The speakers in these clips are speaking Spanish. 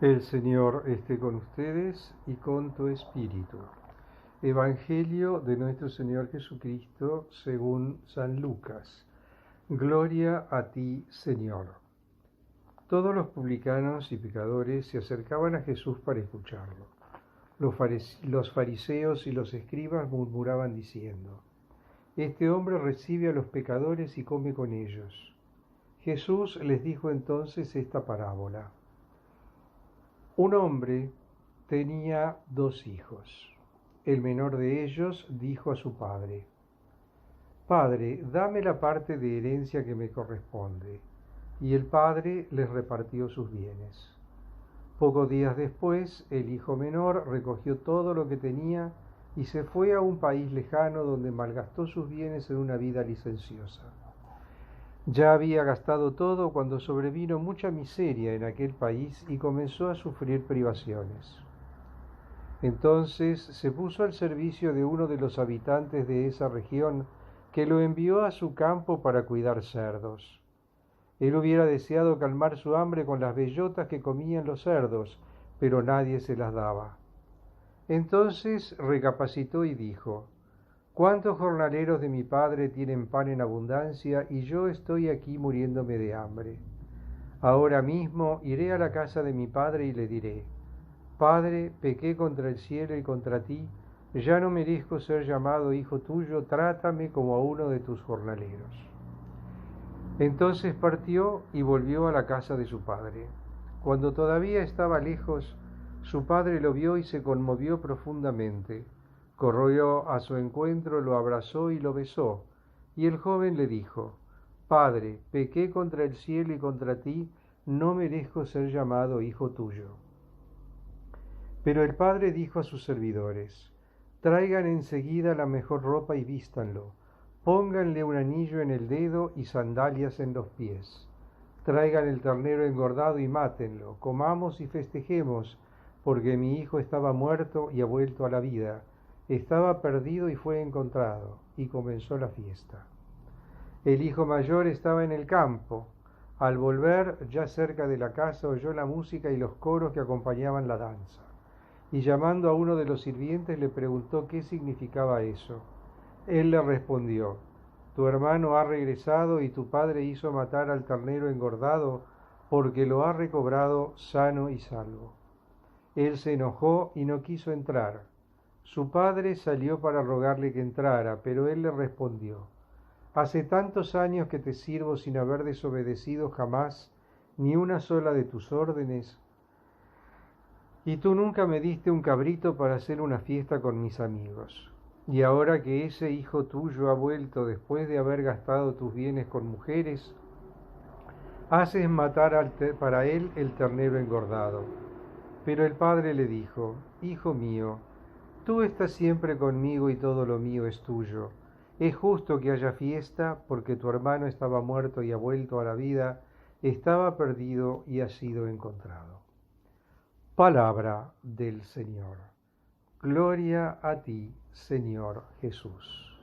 El Señor esté con ustedes y con tu espíritu. Evangelio de nuestro Señor Jesucristo según San Lucas. Gloria a ti, Señor. Todos los publicanos y pecadores se acercaban a Jesús para escucharlo. Los fariseos y los escribas murmuraban diciendo: Este hombre recibe a los pecadores y come con ellos. Jesús les dijo entonces esta parábola. Un hombre tenía 2 hijos. El menor de ellos dijo a su padre: Padre, dame la parte de herencia que me corresponde. Y el padre les repartió sus bienes. Pocos días después, el hijo menor recogió todo lo que tenía y se fue a un país lejano donde malgastó sus bienes en una vida licenciosa. Ya había gastado todo cuando sobrevino mucha miseria en aquel país y comenzó a sufrir privaciones. Entonces se puso al servicio de uno de los habitantes de esa región, que lo envió a su campo para cuidar cerdos. Él hubiera deseado calmar su hambre con las bellotas que comían los cerdos, pero nadie se las daba. Entonces recapacitó y dijo: ¿Cuántos jornaleros de mi padre tienen pan en abundancia y yo estoy aquí muriéndome de hambre? Ahora mismo iré a la casa de mi padre y le diré: Padre, pequé contra el cielo y contra ti, ya no merezco ser llamado hijo tuyo, trátame como a uno de tus jornaleros. Entonces partió y volvió a la casa de su padre. Cuando todavía estaba lejos, su padre lo vio y se conmovió profundamente. Corrió a su encuentro, lo abrazó y lo besó. Y el joven le dijo: Padre, pequé contra el cielo y contra ti, no merezco ser llamado hijo tuyo. Pero el padre dijo a sus servidores: Traigan enseguida la mejor ropa y vístanlo. Pónganle un anillo en el dedo y sandalias en los pies. Traigan el ternero engordado y mátenlo. Comamos y festejemos, porque mi hijo estaba muerto y ha vuelto a la vida. Estaba perdido y fue encontrado, y comenzó la fiesta. El hijo mayor estaba en el campo. Al volver, ya cerca de la casa, oyó la música y los coros que acompañaban la danza. Y llamando a uno de los sirvientes le preguntó qué significaba eso. Él le respondió: Tu hermano ha regresado y tu padre hizo matar al ternero engordado porque lo ha recobrado sano y salvo. Él se enojó y no quiso entrar. Su padre salió para rogarle que entrara, pero él le respondió: Hace tantos años que te sirvo sin haber desobedecido jamás ni una sola de tus órdenes, y tú nunca me diste un cabrito para hacer una fiesta con mis amigos. Y ahora que ese hijo tuyo ha vuelto después de haber gastado tus bienes con mujeres, haces matar para él el ternero engordado. Pero el padre le dijo: Hijo mío, tú estás siempre conmigo y todo lo mío es tuyo. Es justo que haya fiesta porque tu hermano estaba muerto y ha vuelto a la vida, estaba perdido y ha sido encontrado. Palabra del Señor. Gloria a ti, Señor Jesús.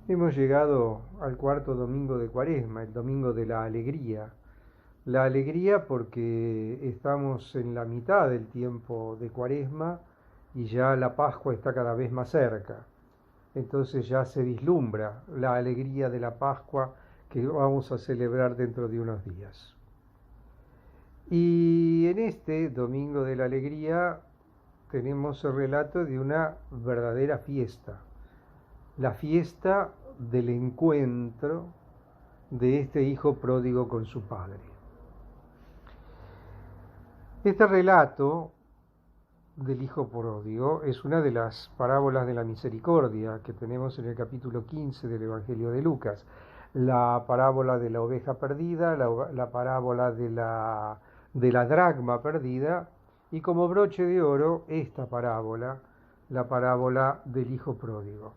Hemos llegado al 4.º domingo de Cuaresma, el domingo de la alegría. La alegría porque estamos en la mitad del tiempo de Cuaresma y ya la Pascua está cada vez más cerca. Entonces ya se vislumbra la alegría de la Pascua que vamos a celebrar dentro de unos días. Y en este domingo de la alegría tenemos el relato de una verdadera fiesta, la fiesta del encuentro de este hijo pródigo con su padre. Este relato del hijo pródigo es una de las parábolas de la misericordia que tenemos en el capítulo 15 del Evangelio de Lucas. La parábola de la oveja perdida, la parábola de la dracma perdida, y como broche de oro esta parábola, la parábola del hijo pródigo.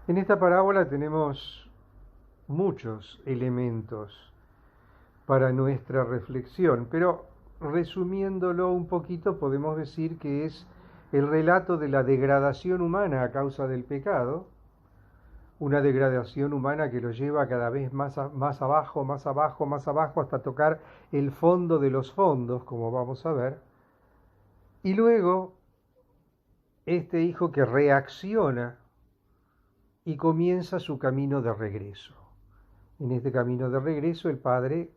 En esta parábola tenemos muchos elementos para nuestra reflexión, pero resumiéndolo un poquito podemos decir que es el relato de la degradación humana a causa del pecado, una degradación humana que lo lleva cada vez más abajo, más abajo, más abajo, hasta tocar el fondo de los fondos, como vamos a ver. Y luego, este hijo que reacciona y comienza su camino de regreso. En este camino de regreso, el padre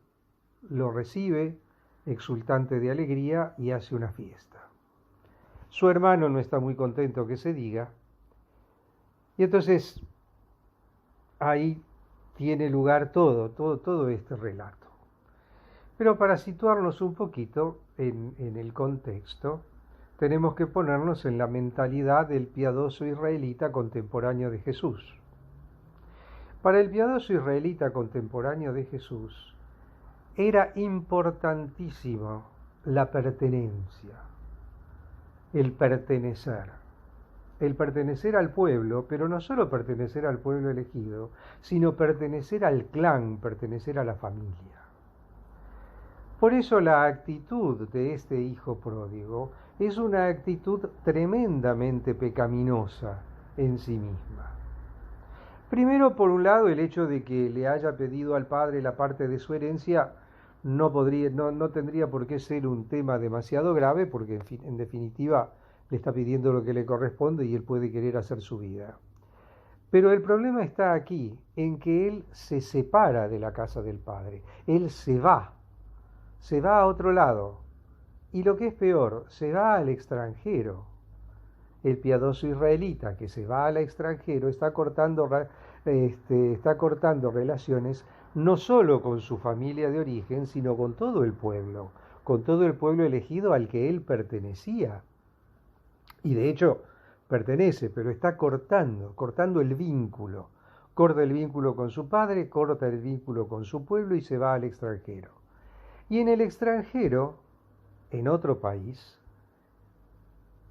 lo recibe, exultante de alegría, y hace una fiesta. Su hermano no está muy contento, que se diga, y entonces ahí tiene lugar todo este relato. Pero para situarnos un poquito en el contexto, tenemos que ponernos en la mentalidad del piadoso israelita contemporáneo de Jesús. Para el piadoso israelita contemporáneo de Jesús, era importantísimo la pertenencia, el pertenecer al pueblo, pero no solo pertenecer al pueblo elegido, sino pertenecer al clan, pertenecer a la familia. Por eso la actitud de este hijo pródigo es una actitud tremendamente pecaminosa en sí misma. Primero, por un lado, el hecho de que le haya pedido al padre la parte de su herencia no tendría por qué ser un tema demasiado grave, porque en definitiva le está pidiendo lo que le corresponde y él puede querer hacer su vida. Pero el problema está aquí, en que él se separa de la casa del padre, él se va a otro lado, y lo que es peor, se va al extranjero. El piadoso israelita que se va al extranjero está cortando relaciones no solo con su familia de origen, sino con todo el pueblo elegido al que él pertenecía. Y de hecho pertenece, pero está cortando el vínculo. Corta el vínculo con su padre, corta el vínculo con su pueblo y se va al extranjero. Y en el extranjero, en otro país,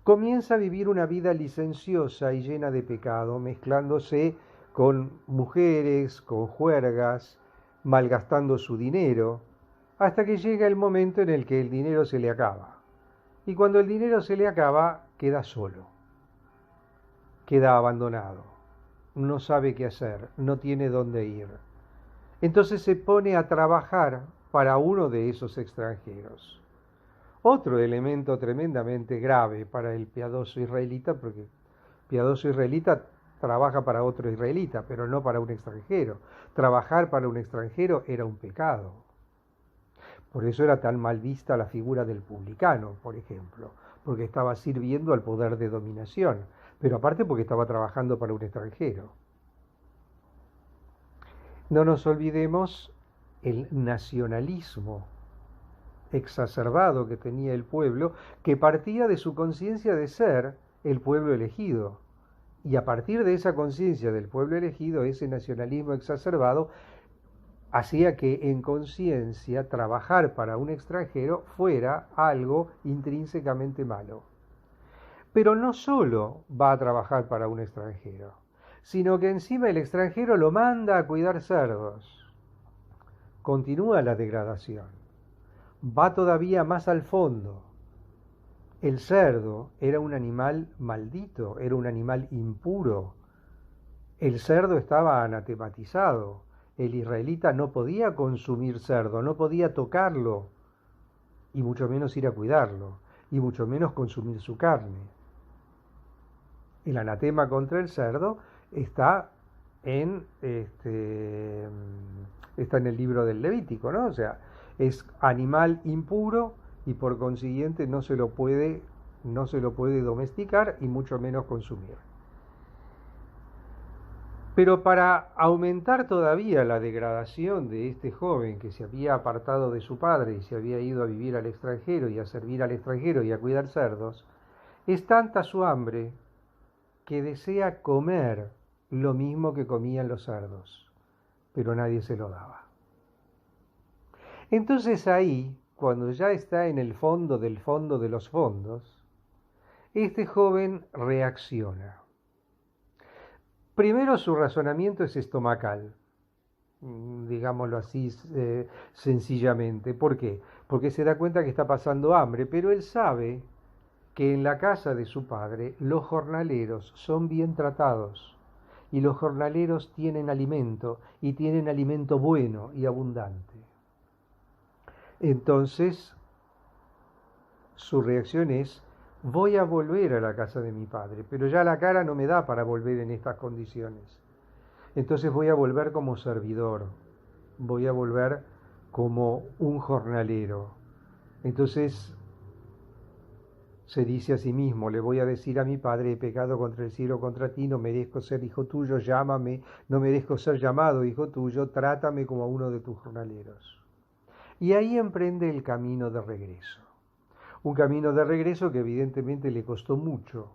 comienza a vivir una vida licenciosa y llena de pecado, mezclándose con mujeres, con juergas, malgastando su dinero, hasta que llega el momento en el que el dinero se le acaba. Y cuando el dinero se le acaba, queda solo, queda abandonado, no sabe qué hacer, no tiene dónde ir. Entonces se pone a trabajar para uno de esos extranjeros. Otro elemento tremendamente grave para el piadoso israelita, porque el piadoso israelita trabaja para otro israelita, pero no para un extranjero. Trabajar para un extranjero era un pecado. Por eso era tan mal vista la figura del publicano, por ejemplo, porque estaba sirviendo al poder de dominación, pero aparte porque estaba trabajando para un extranjero. No nos olvidemos el nacionalismo exacerbado que tenía el pueblo, que partía de su conciencia de ser el pueblo elegido. Y a partir de esa conciencia del pueblo elegido, ese nacionalismo exacerbado hacía que en conciencia trabajar para un extranjero fuera algo intrínsecamente malo. Pero no solo va a trabajar para un extranjero, sino que encima el extranjero lo manda a cuidar cerdos. Continúa la degradación. Va todavía más al fondo. El cerdo era un animal maldito, era un animal impuro. El cerdo estaba anatematizado. El israelita no podía consumir cerdo, no podía tocarlo, y mucho menos ir a cuidarlo, y mucho menos consumir su carne. El anatema contra el cerdo está en el libro del Levítico, ¿no? O sea, es animal impuro y por consiguiente no se lo puede domesticar y mucho menos consumir. Pero para aumentar todavía la degradación de este joven que se había apartado de su padre y se había ido a vivir al extranjero y a servir al extranjero y a cuidar cerdos, es tanta su hambre que desea comer lo mismo que comían los cerdos, pero nadie se lo daba. Entonces ahí, cuando ya está en el fondo de los fondos, este joven reacciona. Primero su razonamiento es estomacal, digámoslo así sencillamente. ¿Por qué? Porque se da cuenta que está pasando hambre, pero él sabe que en la casa de su padre los jornaleros son bien tratados y los jornaleros tienen alimento, y tienen alimento bueno y abundante. Entonces, su reacción es: voy a volver a la casa de mi padre, pero ya la cara no me da para volver en estas condiciones. Entonces voy a volver como servidor, voy a volver como un jornalero. Entonces se dice a sí mismo: le voy a decir a mi padre, he pecado contra el cielo, contra ti, no merezco ser hijo tuyo, llámame, no merezco ser llamado hijo tuyo, trátame como a uno de tus jornaleros. Y ahí emprende el camino de regreso. Un camino de regreso que evidentemente le costó mucho,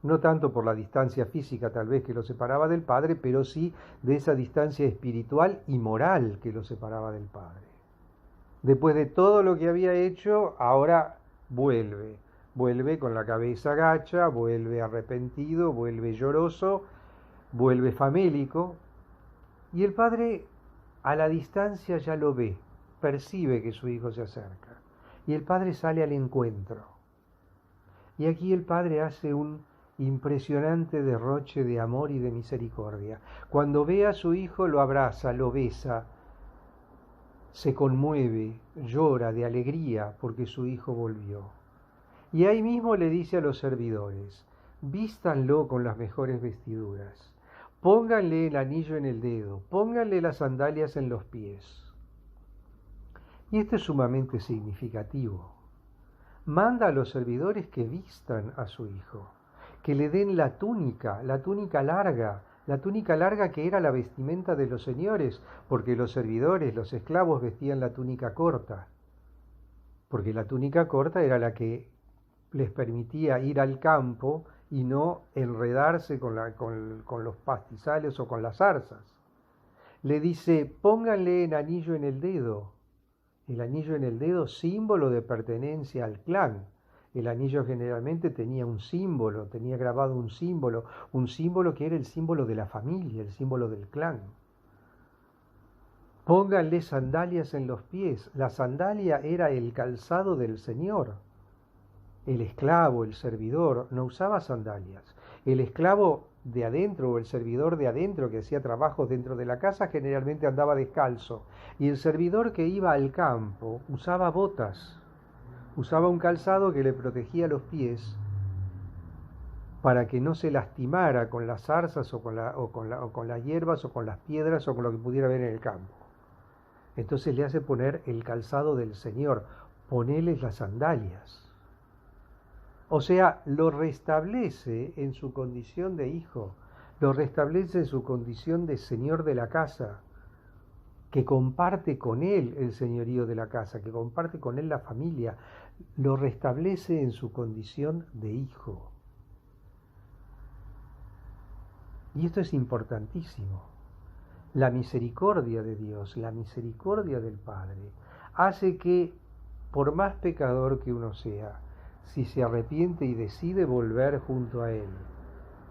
no tanto por la distancia física tal vez que lo separaba del padre, pero sí de esa distancia espiritual y moral que lo separaba del padre. Después de todo lo que había hecho, ahora vuelve con la cabeza gacha, vuelve arrepentido, vuelve lloroso, vuelve famélico, y el padre a la distancia ya lo ve, percibe que su hijo se acerca, y el padre sale al encuentro. Y aquí el padre hace un impresionante derroche de amor y de misericordia. Cuando ve a su hijo, lo abraza, lo besa, se conmueve, llora de alegría porque su hijo volvió. Y ahí mismo le dice a los servidores: vístanlo con las mejores vestiduras, pónganle el anillo en el dedo, pónganle las sandalias en los pies. Y esto es sumamente significativo. Manda a los servidores que vistan a su hijo, que le den la túnica larga que era la vestimenta de los señores, porque los servidores, los esclavos vestían la túnica corta, porque la túnica corta era la que les permitía ir al campo y no enredarse con los pastizales o con las zarzas. Le dice: pónganle el anillo en el dedo símbolo de pertenencia al clan. El anillo generalmente tenía un símbolo, tenía grabado un símbolo que era el símbolo de la familia, el símbolo del clan. Pónganle sandalias en los pies. La sandalia era el calzado del Señor. El esclavo, el servidor, no usaba sandalias. El esclavo de adentro o el servidor de adentro que hacía trabajos dentro de la casa generalmente andaba descalzo. Y el servidor que iba al campo usaba botas. Usaba un calzado que le protegía los pies para que no se lastimara con las zarzas o con las hierbas o con las piedras o con lo que pudiera ver en el campo. Entonces le hace poner el calzado del Señor, poneles las sandalias. O sea, lo restablece en su condición de hijo, lo restablece en su condición de señor de la casa, que comparte con él el señorío de la casa, que comparte con él la familia, lo restablece en su condición de hijo. Y esto es importantísimo. La misericordia de Dios, la misericordia del Padre, hace que, por más pecador que uno sea, si se arrepiente y decide volver junto a Él,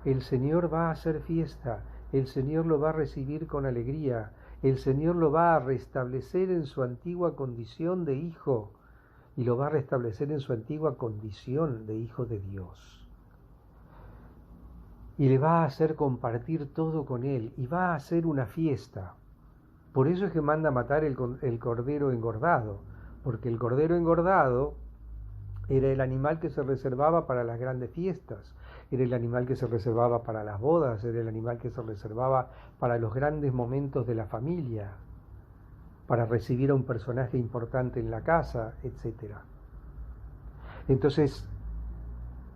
el Señor va a hacer fiesta, el Señor lo va a recibir con alegría, el Señor lo va a restablecer en su antigua condición de hijo y lo va a restablecer en su antigua condición de hijo de Dios. Y le va a hacer compartir todo con Él y va a hacer una fiesta. Por eso es que manda matar el cordero engordado, porque el cordero engordado era el animal que se reservaba para las grandes fiestas, era el animal que se reservaba para las bodas, era el animal que se reservaba para los grandes momentos de la familia, para recibir a un personaje importante en la casa, etc. Entonces,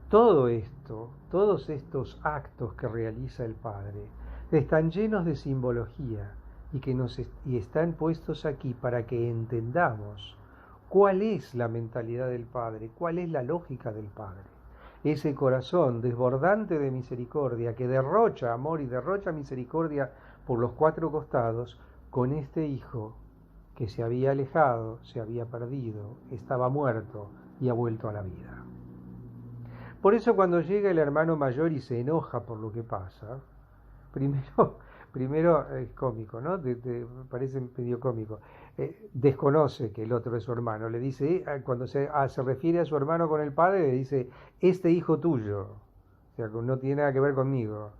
todo esto, todos estos actos que realiza el Padre, están llenos de simbología y están puestos aquí para que entendamos cuál es la mentalidad del Padre, cuál es la lógica del Padre. Ese corazón desbordante de misericordia que derrocha amor y derrocha misericordia por los cuatro costados con este hijo que se había alejado, se había perdido, estaba muerto y ha vuelto a la vida. Por eso cuando llega el hermano mayor y se enoja por lo que pasa, primero es cómico, ¿no? Parece medio cómico. Desconoce que el otro es su hermano. Le dice, cuando se refiere a su hermano con el padre, le dice: este hijo tuyo. O sea, no tiene nada que ver conmigo.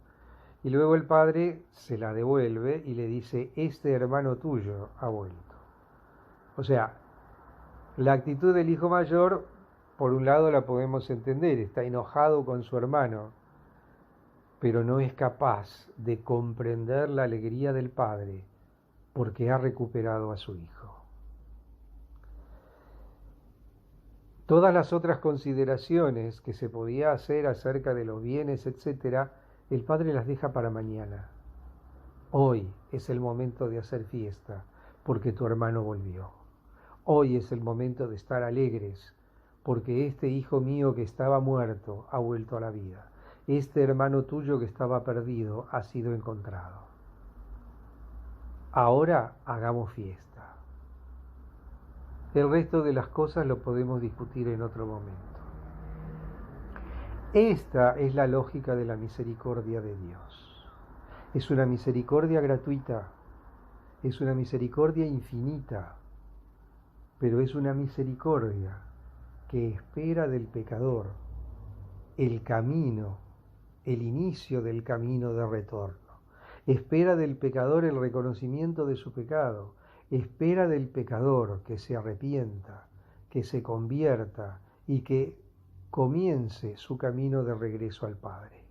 Y luego el padre se la devuelve y le dice, este hermano tuyo ha vuelto. O sea, la actitud del hijo mayor, por un lado la podemos entender, está enojado con su hermano, pero no es capaz de comprender la alegría del padre porque ha recuperado a su hijo. Todas las otras consideraciones que se podía hacer acerca de los bienes, etc., el padre las deja para mañana. Hoy es el momento de hacer fiesta porque tu hermano volvió. Hoy es el momento de estar alegres porque este hijo mío que estaba muerto ha vuelto a la vida. Este hermano tuyo que estaba perdido ha sido encontrado. Ahora hagamos fiesta. El resto de las cosas lo podemos discutir en otro momento. Esta es la lógica de la misericordia de Dios. Es una misericordia gratuita, es una misericordia infinita, pero es una misericordia que espera del pecador el camino, el inicio del camino de retorno. Espera del pecador el reconocimiento de su pecado. Espera del pecador que se arrepienta, que se convierta y que comience su camino de regreso al Padre.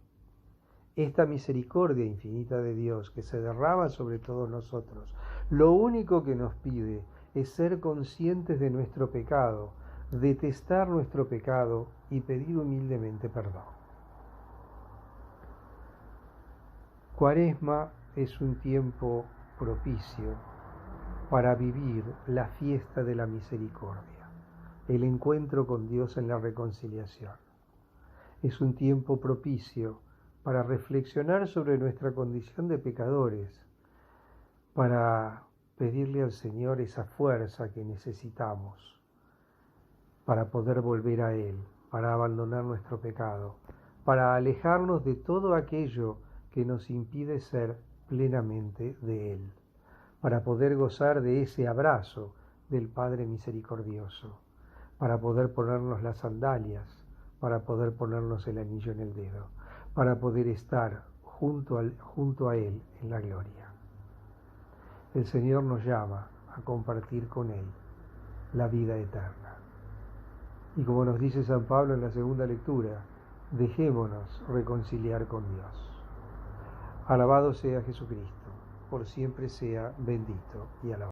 Esta misericordia infinita de Dios que se derrama sobre todos nosotros, lo único que nos pide es ser conscientes de nuestro pecado, detestar nuestro pecado y pedir humildemente perdón. Cuaresma es un tiempo propicio para vivir la fiesta de la misericordia, el encuentro con Dios en la reconciliación. Es un tiempo propicio para reflexionar sobre nuestra condición de pecadores, para pedirle al Señor esa fuerza que necesitamos para poder volver a Él, para abandonar nuestro pecado, para alejarnos de todo aquello que nos impide ser plenamente de Él, para poder gozar de ese abrazo del Padre misericordioso, para poder ponernos las sandalias, para poder ponernos el anillo en el dedo, para poder estar junto a Él en la gloria. El Señor nos llama a compartir con Él la vida eterna. Y como nos dice San Pablo en la segunda lectura, dejémonos reconciliar con Dios. Alabado sea Jesucristo, por siempre sea bendito y alabado.